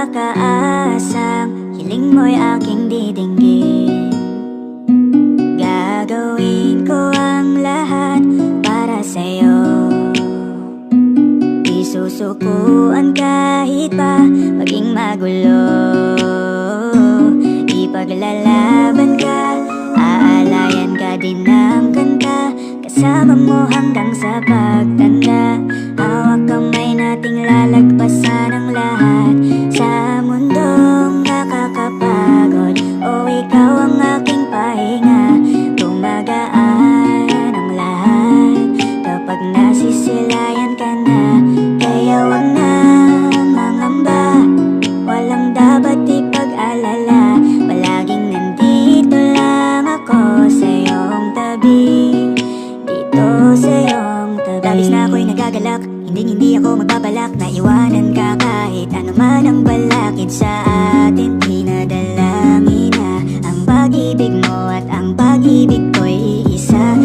makakaasang hiling mo'y aking didinggin. Gagawin ko ang lahat para sa'yo. Isusukuan kahit pa maging magulo. Ipaglalaban ka, aalayan ka din ng kanta, kasama mo hanggang sa pagtanda. Hawak kamay nating lalagpasan ang lahat sa mundong nakakapagod. O ikaw ang aking pahinga, gumagaan ang lahat kapag nasisilayan ka na. Kaya wag na mangamba, walang dapat ipag-alala. Palaging nandito lang ako sa iyong tabi, dito sa iyong tabi. Labis na ako'y nagagalak, hindi ako magbabalak na iwanan ka kahit ano man ang balakid sa atin. Dinadalangin na ang pag-ibig mo at ang pag-ibig ko'y isa.